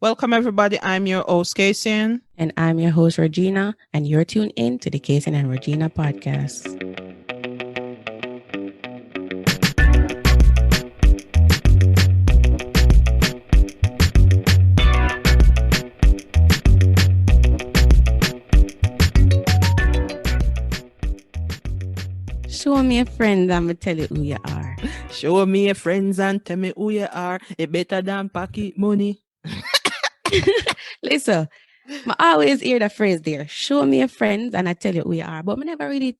Welcome, everybody. I'm your host, Kacey-Ann. And I'm your host, Rogena, and you're tuned in to the Kacey-Ann and Rogena Podcast. Show me a friend, I'm going to tell you who you are. Show me your friends and tell me who you are. It better than pocket money. Listen, I always hear the phrase there, show me a friend and I tell you who you are. But I never really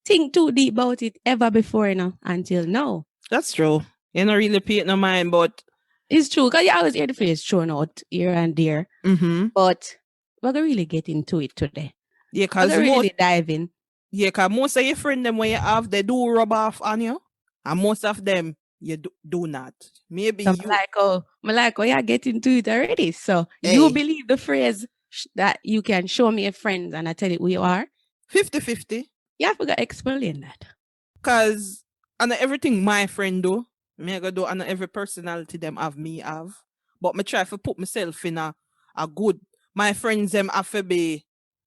think too deep about it ever before, until now. That's true. You don't really pay it no mind, but it's true, because you always hear the phrase thrown out here and there. Mm-hmm. But we're going to really get into it today. Yeah, because really dive in. Yeah, because most of your friends, them when you have, they do rub off on you. And most of them, you do not. Maybe so you... you're getting to it already. So you believe the phrase that you can show me a friend and I tell you who you are? 50-50. Yeah, I forgot to explain that. Because on everything my friend do, me go do on every personality them have me have. But me try to put myself in a good... My friends them have to be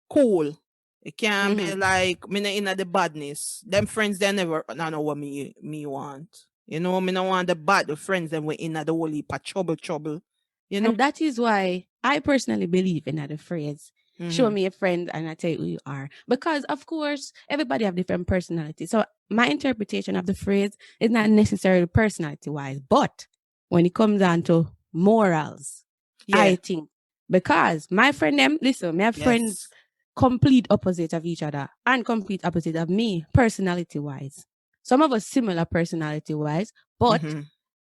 cool. It can't be like me not in the badness. Them friends they never know what me want. You know, me not want the bad friends them we in the whole heap of trouble. You know? And that is why I personally believe in the phrase. Show me a friend and I tell you who you are. Because of course, everybody have different personalities. So my interpretation of the phrase is not necessarily personality wise, but when it comes down to morals, I think. Because my friend them, listen, my friends complete opposite of each other and complete opposite of me personality wise. Some of us similar personality wise, but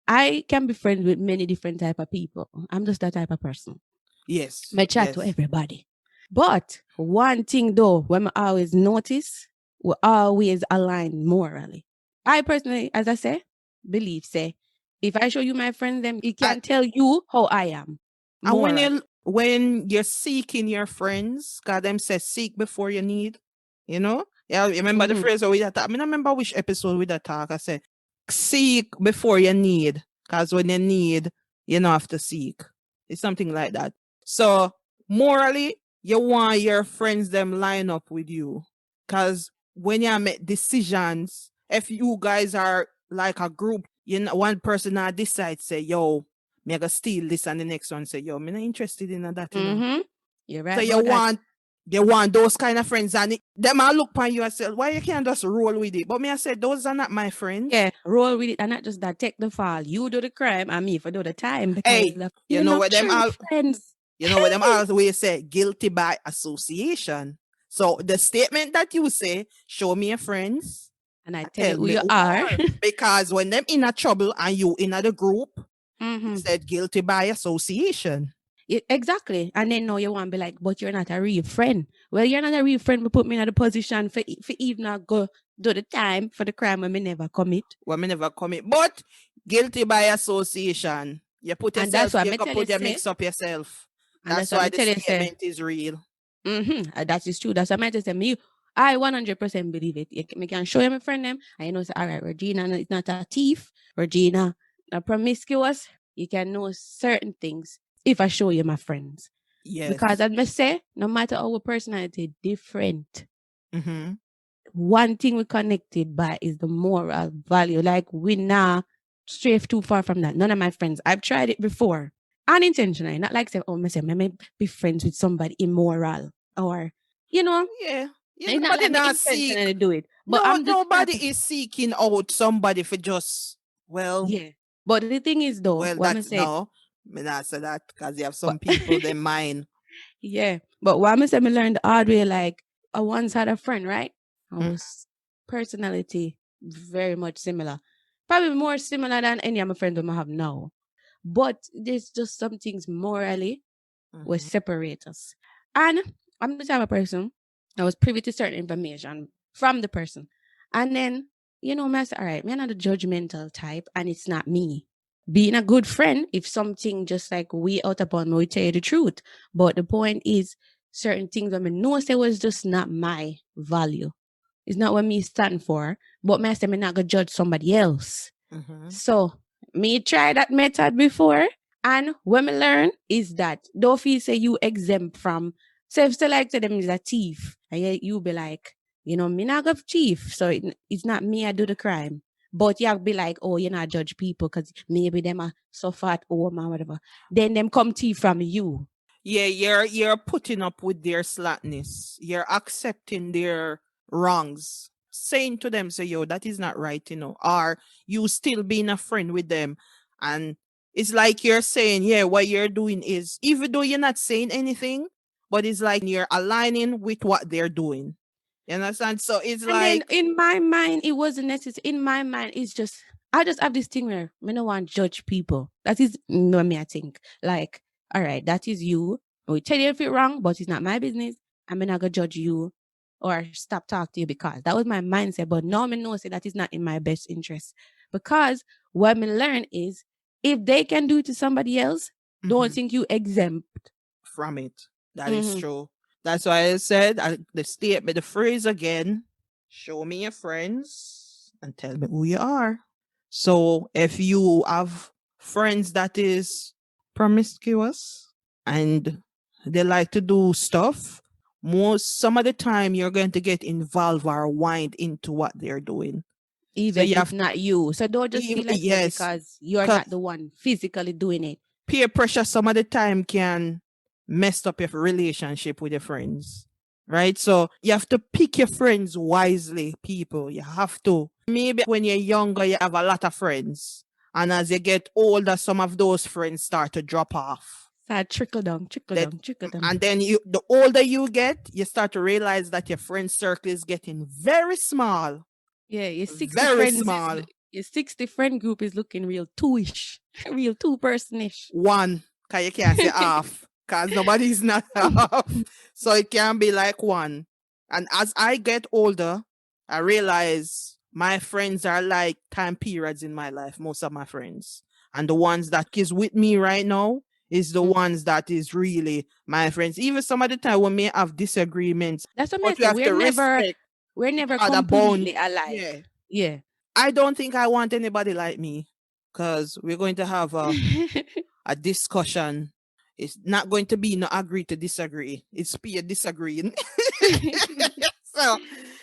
I can be friends with many different type of people. I'm just that type of person. Yes. I chat to everybody. But one thing though, when I always notice, we always align morally. I personally, as I say, believe, if I show you my friend, then it can tell you how I am. Morally. And when you're seeking your friends, God them says seek before you need, you know? Yeah, you remember the phrase we that I mean, I remember which episode we that talk. I said, seek before you need. Because when you need, you don't have to seek. It's something like that. So morally, you want your friends them line up with you. Because when you make decisions, if you guys are like a group, you know, one person decides, say, yo, me go steal this, and the next one say, yo, me not interested in that, you know. You're right. So you want those kind of friends, and them all look upon you and say, why you can't just roll with it? But me I said, those are not my friends. Yeah, roll with it, and not just that. Take the fall. You do the crime, and me for do the time. Hey, you know what them all friends. You know what them always say, guilty by association. So the statement that you say, show me your friends, and I tell you who you are. Because when them in a trouble and you in the group, said guilty by association. Exactly. And then now you want to be like, but you're not a real friend. Well, you're not a real friend, but put me in the position for even not go do the time for the crime when me never commit. But guilty by association. You put yourself, you can put your mix up yourself. That's why the statement is real. That is true. That's what I might say. Me, I 100% believe it. Me can show you my friend them. And you know, say, all right, Rogena is not a thief. Rogena not promiscuous. You can know certain things if I show you my friends. Yes. Because as I say, no matter our personality different, one thing we connected by is the moral value. Like we not stray too far from that. None of my friends, I've tried it before. Unintentionally, not like say, oh, I may be friends with somebody immoral or, you know. Yeah. Nobody not intentionally do it. But nobody is seeking out somebody for just, well. Yeah. But the thing is though, well, what I'm saying. No, me not say that because you have some people they mind. Yeah. But what I'm saying, me learned the hard way, like I once had a friend, right? Our personality very much similar. Probably more similar than any of my friends I have now. But there's just some things morally will separate us. And I'm the type of person that was privy to certain information from the person. And then, you know, I say, all right, I'm not the judgmental type and it's not me. Being a good friend, if something just like we out upon me, we tell you the truth. But the point is, certain things I know say was just not my value. It's not what me stand for. But I say I'm not gonna judge somebody else. So me try that method before And what me learn is that don't feel say you exempt from, so if like to them is a thief, and you be like, me not go thief, so it's not me I do the crime. But you be like, oh, you not judge people because maybe them are suffer at home or whatever. Then them come thief from you. Yeah, you're putting up with their slackness. You're accepting their wrongs. Saying to them, say, yo, that is not right, Or you still being a friend with them. And it's like you're saying, yeah, what you're doing is, even though you're not saying anything, but it's like you're aligning with what they're doing. You understand? So it's And then like, in my mind, it wasn't necessary. In my mind, it's just I just have this thing where I don't want to judge people. That is no me, I think. Like, all right, that is you. I will tell you if you're wrong, but it's not my business. I'm not gonna judge you or stop talking to you because that was my mindset. But now I know say that is not in my best interest. Because what I learn is if they can do it to somebody else, don't think you exempt from it. That is true. That's why I said the statement, the phrase again, show me your friends and tell me who you are. So if you have friends that is promiscuous and they like to do stuff, some of the time you're going to get involved or wind into what they're doing. Even if it's not you. So don't just feel like that because you're not the one physically doing it. Peer pressure some of the time can mess up your relationship with your friends. Right? So you have to pick your friends wisely, people. You have to. Maybe when you're younger, you have a lot of friends. And as you get older, some of those friends start to drop off. Start trickle down. And then the older you get, you start to realize that your friend circle is getting very small. Yeah, your 60 very friends small. Your 60 friend group is looking real two-ish. Real two-person-ish. One, because you can't say half. Because nobody's not half. So it can be like one. And as I get older, I realize my friends are like time periods in my life, most of my friends. And the ones that is with me right now is the ones that is really my friends. Even some of the time we may have disagreements. That's what I say. We're never completely alive. Yeah. I don't think I want anybody like me because we're going to have a discussion. It's not going to be no agree to disagree. It's peer disagreeing. So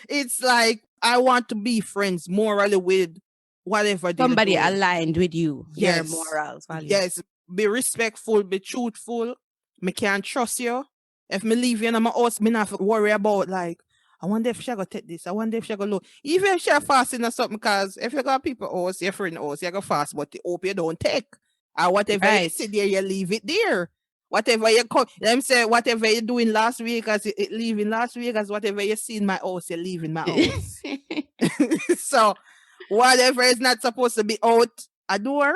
it's like I want to be friends morally with whatever somebody aligned with you. Yes. Your morals, values. Yes. Be respectful, be truthful. Me can't trust you. If me leave you in my house, me not have to worry about like, I wonder if she go take this. I wonder if she go look. Even if she fasting or something, because if you got people house, your friend house, you go fast, but you hope you don't take. Or whatever you sit there, you leave it there. Whatever you come, them say whatever you're doing last week, as it leaving last week, as whatever you see in my house, you leave in my house. So whatever is not supposed to be out a door,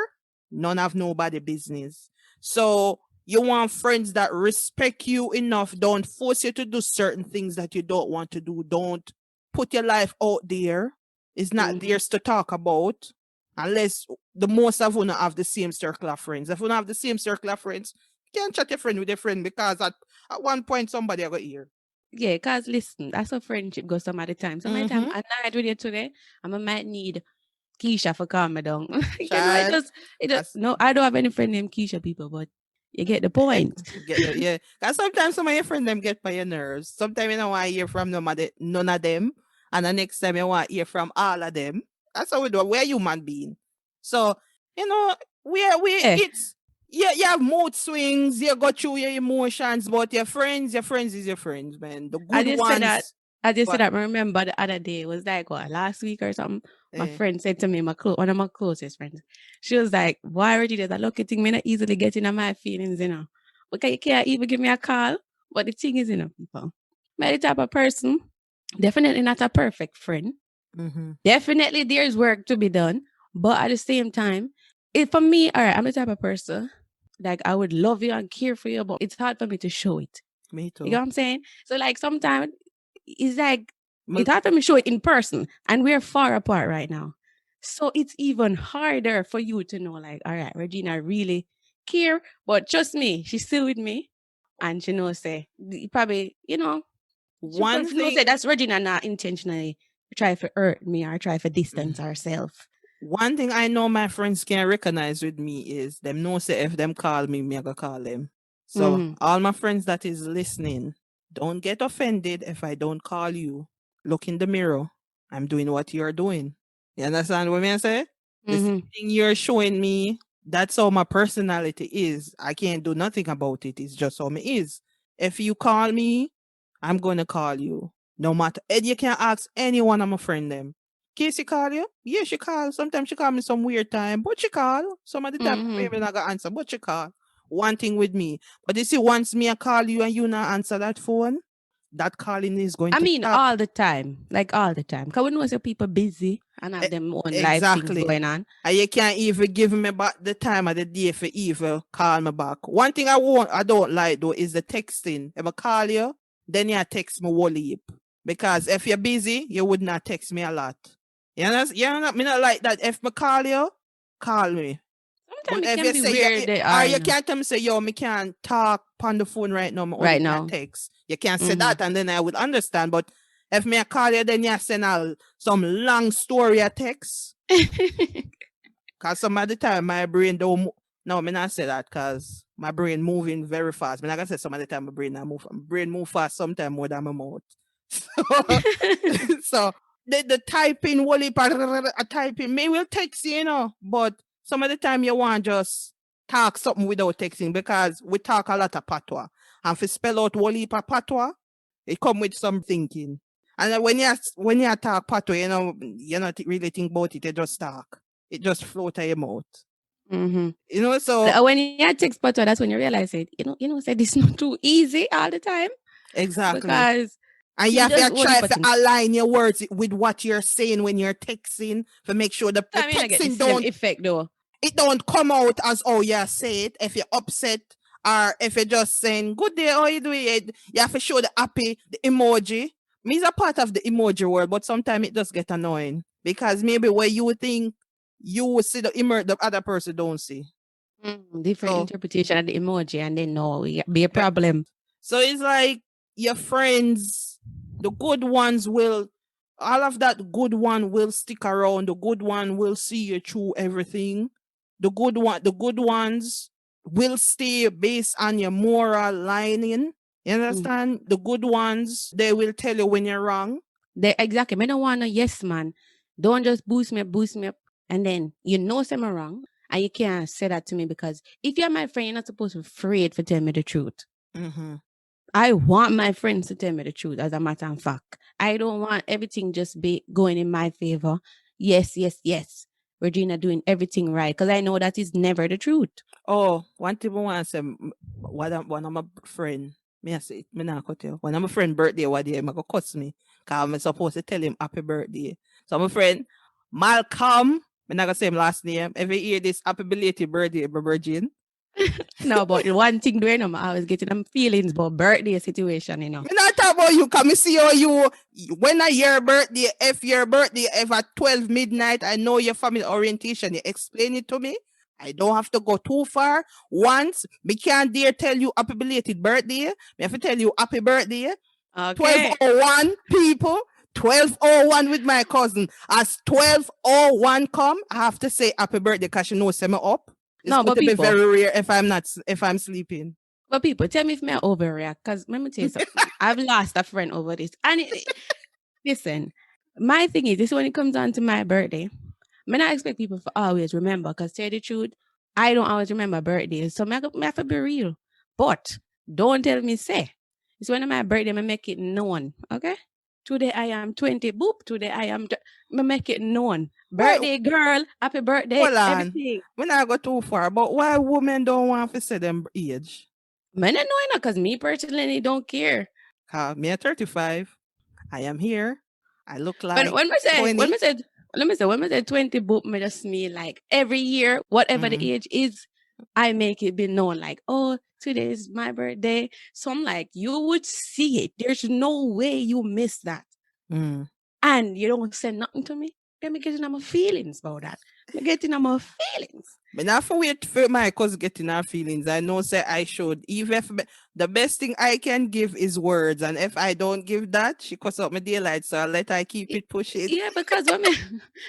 none of nobody business. So you want friends that respect you enough, don't force you to do certain things that you don't want to do. Don't put your life out there. It's not theirs to talk about. Unless the most of you have the same circle of friends. If you don't have the same circle of friends, you can't chat your friend with your friend because at one point somebody will hear. Yeah, because listen, that's how friendship goes some of the time. Some of the time I'm not with you today, I might need Keisha for calm me down. No, I don't have any friend named Keisha people, but you get the point. Yeah. Because sometimes some of your friends them get by your nerves. Sometimes you don't want to hear from none of them. And the next time you want to hear from all of them. That's how we do it. We're human being. So, it's you have mood swings, you go through your emotions, but your friends is your friends, man. The good ones. I just said that. I remember the other day, it was like last week or something. My friend said to me, one of my closest friends, she was like, why are you there? Look, you think me not easily getting on my feelings, because you can't even give me a call. But the thing is, people, I'm the type of person, definitely not a perfect friend. Definitely there's work to be done. But at the same time, for me, all right, I'm the type of person, like I would love you and care for you, but it's hard for me to show it. Me too. You know what I'm saying? So like sometimes it's like it's hard for me to show it in person, and we're far apart right now. So it's even harder for you to know, like, all right, Regina really care, but trust me, she's still with me, and she knows say probably one thing say that's Regina not intentionally try to hurt me or try to distance herself. One thing I know my friends can recognize with me is them know say if them call me, me I go call them. So Mm-hmm. all my friends that is listening, don't get offended if I don't call you. Look in the mirror. I'm doing what you're doing. You understand what I say? The same Mm-hmm. thing you're showing me, that's how my personality is. I can't do nothing about it. It's just how me is. If you call me, I'm gonna call you. No matter, and you can ask any one of my friend them. Casey call you? Yeah, she call. Sometimes she call me some weird time, but she call. Some of the time Mm-hmm. maybe not gonna answer, but she call. One thing with me. But you see, once me I call you and you not answer that phone, that calling is going I to mean, stop. all the time, like all the time. Cause we know some people busy and have E- them own life things Exactly. going on. And you can't even give me back the time of the day for even call me back. One thing I don't like though is the texting. If I call you, then you text me whole heap. Because if you're busy, you would not text me a lot. You know, me not like that. If I call you, call me. Sometimes But it if can you be say where they or are, you you know, can't tell me say, yo, me can't talk on the phone right now, me only right can now. text. You can't say Mm-hmm. that and then I would understand. But if me I call you, then you send out some long story a text. Cause some of the time my brain don't no, me not say that because my brain moving very fast. Me not gonna say some of the time my brain not move. My brain move fast sometimes more than my mouth. So, so the typing wally a typing me will text you, you know, but some of the time you want just talk something without texting because we talk a lot of patois. And if you spell out wally patois, it come with some thinking. And then when you talk patois, you know, you're not really think about it, you just talk. It just float out your mouth. Mm-hmm. You know, so When you text photo, that's when you realize it. Say this not too easy all the time exactly. because And you you have to just only try to put in. align your words with what you're saying when you're texting to make sure the I mean, I get the texting same effect though. it don't come out as oh you say it. If you're upset or if you're just saying good day, how you doing? You have to show the happy, the emoji. Me is a part of the emoji world, but sometimes it does get annoying because maybe where you would think you would see the the other person don't see. Different So interpretation of the emoji, and then no, it be a problem. so it's like your friends, the good ones will, all of that good one will stick around. The good one will see you through everything. The good ones will stay based on your moral lining. You Mm. understand? The good ones, they will tell you when you're wrong. Exactly. I don't want a yes man. Don't just boost me up, and then say I'm wrong, and you can't say that to me because if you're my friend, you're not supposed to be afraid for tell me the truth. Mm-hmm. I want my friends to tell me the truth, as a matter of fact. I don't want everything just be going in my favor. Yes, yes, yes. Regina doing everything right. Because I know that is never the truth. Oh, one thing I want to say, one of my friend, me I say, it, me not cut you. One of my friend birthday one day, I go cuss me. Because I'm supposed to tell him happy birthday. So my friend, Malcolm, I'm not going to say him last name, every year this happy belated birthday, my virgin. No, but one thing doing, I was getting them feelings about birthday situation. Me not talk about you, because me see how you, when I your birthday, if at 12 midnight, I know your family orientation, you explain it to me. I don't have to go too far. Once, me can't dare tell you happy belated birthday. Me have to tell you happy birthday. Okay. 12:01 people. 12:01 with my cousin. As 12:01 come, I have to say happy birthday because she knows me up. It's No, going but to be people, very rare if I'm sleeping. tell me if me overreact. Because let me tell you something. I've lost a friend over this. And listen, my thing is, this when it comes down to my birthday, I not expect people to always remember. Because tell you the truth, I don't always remember birthdays. So I have to be real. But don't tell me say. It's when my birthday, I make it known. Okay? Today I am 20. Boop. Today I make it known. Why, Birthday girl, happy birthday, hold on. everything. We not go too far, but why women don't want to say them age? I don't know because me personally don't care. Me at 35, I am here. I look But like 20. when I said 20 boop, me just mean like every year, whatever the Mm, age is, I make it be known like, oh, today is my birthday. So I'm like, you would see it. There's no way you miss that. mm. And you don't say nothing to me. Then me getting on my feelings about that. Me getting on my feelings. Me not for wait for my cousin getting her feelings. I know say I should. Even if the best thing I can give is words. And if I don't give that, she cuts up my daylight. So I let her keep it pushing. Yeah, because when me,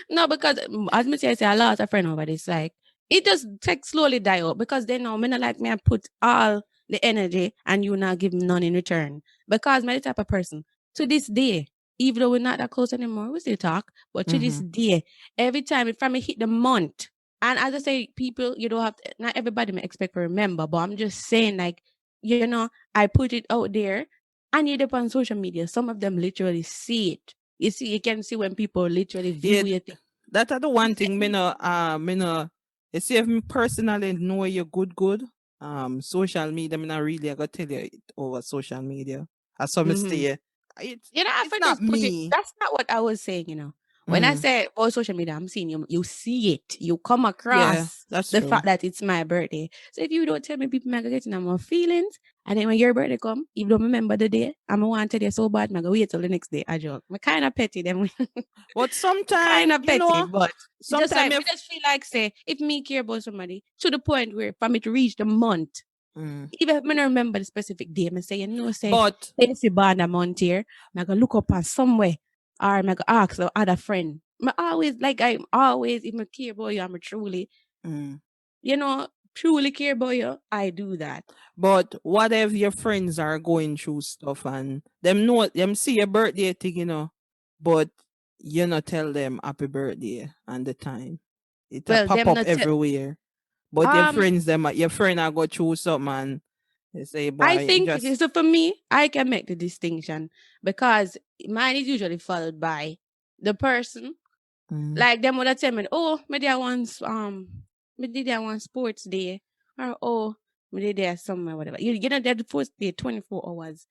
no, because as me say a lot of friends over this, like, it just take slowly die out because they know me not like me I put all the energy and you not give me none in return. Because me the type of person to this day, even though we're not that close anymore, we still talk, but to this day, every time if I me hit the month, and as I say, people, you don't have to, not everybody may expect to remember, but I'm just saying, like, you know, I put it out there and you dip on social media. Some of them literally see it. You see, you can see when people literally Yeah, view your thing. that are the one thing me no you see if me personally know you good social media me not really I gotta tell you it over social media. As some Mm-hmm. stay You don't have it's to not just put it. me. That's not what I was saying, When I say oh social media, I'm seeing you see it. You come Yeah, across that's the true. fact that it's my birthday. So if you don't tell me people might get in my feelings, and then when your birthday come, if you don't remember the day, I'm gonna want to tell you so bad, I'm gonna wait till the next day. I joke. I'm kind of petty them. But Kind sometimes, of petty, but just sometimes like me if just feel like say if me care about somebody to the point where for me to reach the month. mm, Even if I don't remember the specific day, I say, say, but Kacey born a month here, I go look up on somewhere, or I go ask the other friend. I'm always, if I care about you, I'm truly, mm, truly care about you, I do that. but what if your friends are going through stuff and them see your birthday thing, but you not tell them happy birthday and the time. It a Well, pop them up not, everywhere. But um, your friend are go through something and they say, I boy, think, just so for me, I can make the distinction because mine is usually followed by the person. mm. Like them would have tell me, oh, me did that one sports day. Or oh, me did that somewhere, whatever. You know that the first day, 24 hours.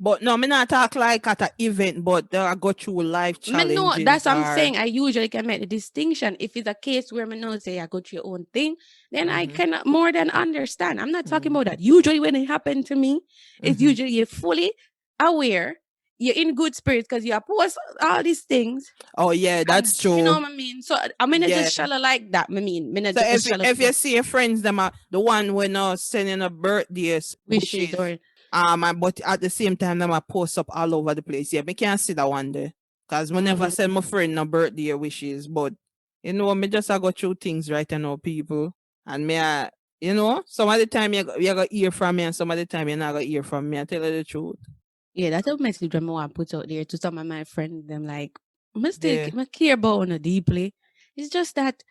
But no, me not talk like at an event, but they are go through life Me know challenges that's what I'm or saying. I usually can make the distinction. If it's a case where me know say I go through your own thing, then I mm-hmm, can more than understand. I'm not talking mm-hmm, about that. Usually when it happened to me, it's mm-hmm. usually you're fully aware, you're in good spirits because you post all these things. Oh yeah, And that's you know true. what I mean? So I mean it's Yeah. just shallow like that. Me not So just shallow if you see your friends, them are the one when sending a birthday wishes wishes, or but at the same time them are post up all over the place. Yeah, me can't see that one there. Cause we never mm-hmm. send my friend no birthday wishes, but me just I go through things right now, people, and me some of the time you go hear from me, and some of the time you're not gonna hear from me. I tell you the truth. Yeah, that's a message that I want to put out there to some of my friends. Them like, Yeah, I care about her deeply. It's just that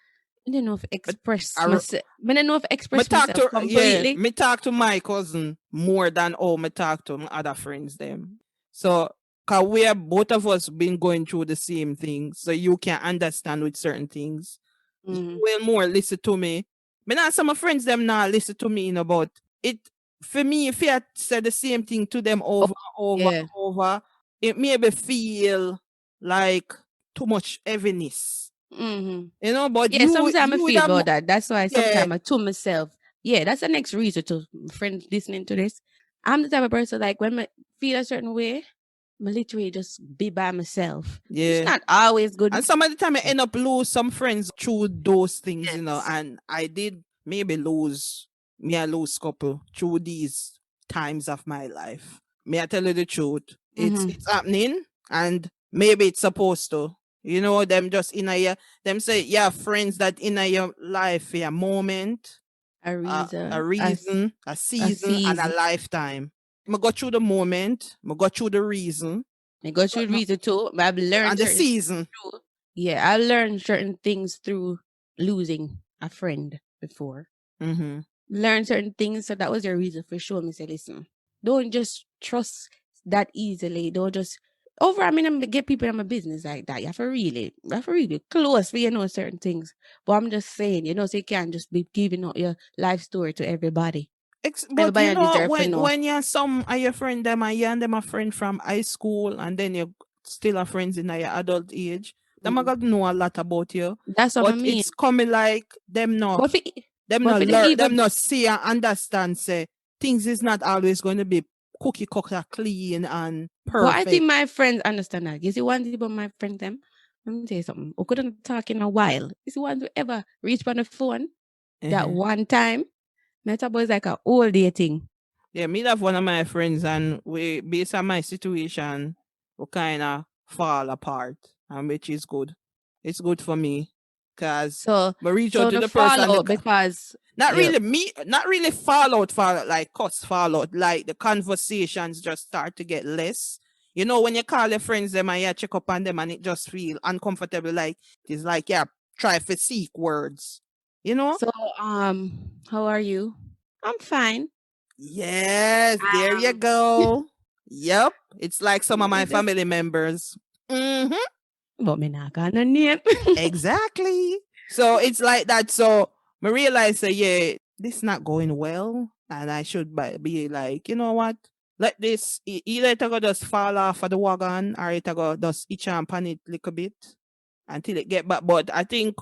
I don't know if but express I, myself. I don't know if express myself completely. me talk to my cousin more than me talk to my other friends them. So cause we are both of us been going through the same thing, so you can understand with certain things. You Mm-hmm. will more listen to me. Me not some of my friends them not listen to me about it. For me, if I said the same thing to them Oh, over, over, yeah. over, it maybe feel like too much heaviness. Mm-hmm. But Yeah, sometimes I you would feel have about that. That's why yeah, sometimes I to myself, yeah, that's the next reason to friends listening to this. I'm the type of person like when I feel a certain way, I literally just be by myself. It's yeah. not always good. And some of the time I end up lose some friends through those things, Yes. and I did maybe I lose couple through these times of my life. May I tell you the truth? It's Mm-hmm. it's happening and maybe it's supposed to. Them just in them say, yeah, friends that in your life for a moment, A a reason, reason, a a season, and a season. lifetime. I go through the moment, I go through the reason, I go but through reason too, but I've learned and the certain season. through, yeah, I learned certain things through losing a friend before. Mm-hmm. Learn certain things, so that was your reason for showing me. Say, listen, don't just trust that easily. Don't just I mean, I'm get people in my business like that. You have to really close for certain things. But I'm just saying, so you can't just be giving out your life story to everybody. But Everybody don't deserve to know. when you're some are your friend them and you and them a friend from high school and then you still are friends in your adult age, them are Mhm. gonna know a lot about you. That's what I But mean. it's coming like But for, them but not for them learn even them not see and understand say things is not always gonna be cookie cutter clean and But I think perfect. my friends understand that. You see, one thing about my friend them, let me tell you something. We couldn't talk in a while. You see, one who ever reach on the phone, that one time, Metaboy is like a whole day thing. Yeah, me have one of my friends, and we, based on my situation, we kind of fall apart, and which is good. It's good for me, cause So, we reach so out to the the person. fallout because Not you, really me, not really fallout, like cuss fallout. Like the conversations just start to get less. You know, when you call your friends them and you check up on them and it just feel uncomfortable, like it's like, yeah, try to seek words. You know? so how are you? I'm fine. Yes, there you go. Yep. It's like some of my Is this- family members. Mm-hmm. But me not gonna name. Exactly. So it's like that. So I realize that, yeah, this not going well. And I should be like, you know what? Let this, either it go just fall off of the wagon or it go just itch and pan it a little bit until it get back. But I think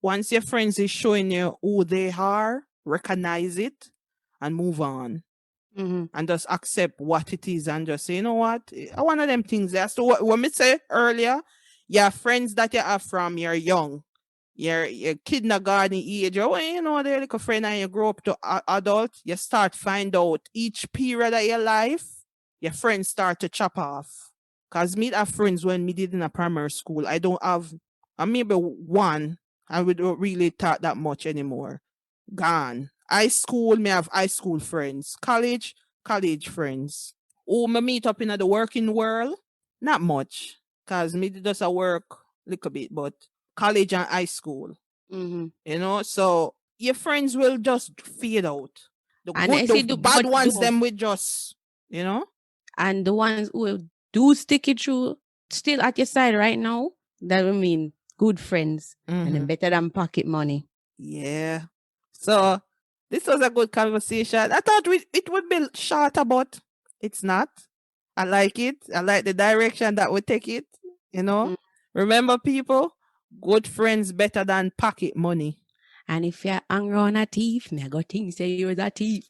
once your friends is showing you who they are, recognize it and move on. Mm-hmm. And just accept what it is and just say, you know what? One of them things. That's to what me say earlier. Your friends that you have from you're young, your kindergarten age, or when you know they're like a friend and you grow up to adult, you start find out each period of your life, your friends start to chop off. Cause me have friends when me did in a primary school. I don't have, maybe one, and we don't really talk that much anymore. Gone. High school, me have high school friends. College friends. Oh, me meet up in the working world, not much. Cause me does a work little bit, but college and high school, Mm-hmm. you know. So your friends will just fade out. The And good, I see the bad but ones, them will just, you know. and the ones who do stick it through still at your side right now, that will mean good friends and then better than pocket money. Yeah. So this was a good conversation. I thought it would be shorter, but it's not. I like it. I like the direction that we take it. You know, remember, people, good friends better than pocket money. And if you're angry on a thief, me go think say you're a thief.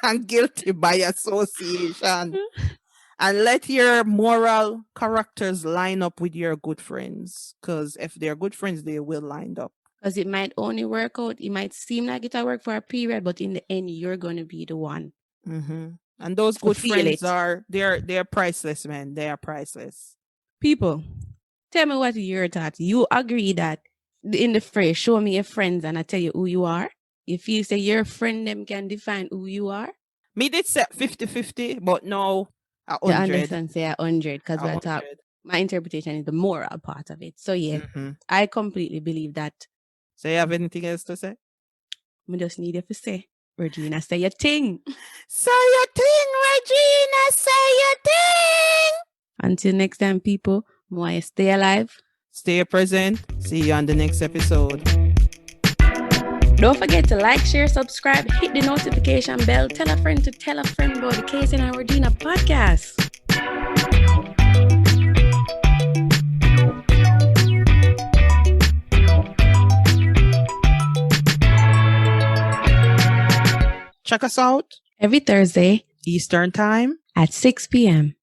And guilty by association. And let your moral characters line up with your good friends. Because if they're good friends, they will line up. Because it might only work out. It might seem like it'll work for a period, but in the end, you're going to be the one. Mm-hmm. And those good friends they're priceless, man. They are priceless. People, tell me what your thoughts. You agree that in the phrase, show me your friends and I tell you who you are? You feel say your friend them can define who you are? Me did set 50-50, but no, 100. You understand, say 100, because we're talking. My interpretation is the moral part of it. So yeah, I completely believe that. So you have anything else to say? I just need you to say, Regina, say your thing. Say your thing, Regina, say your thing. Until next time, people, more stay alive. Stay present. See you on the next episode. Don't forget to like, share, subscribe, hit the notification bell, tell a friend to tell a friend about the Kacey-Ann and Rogena podcast. Check us out every Thursday Eastern Time at 6 p.m.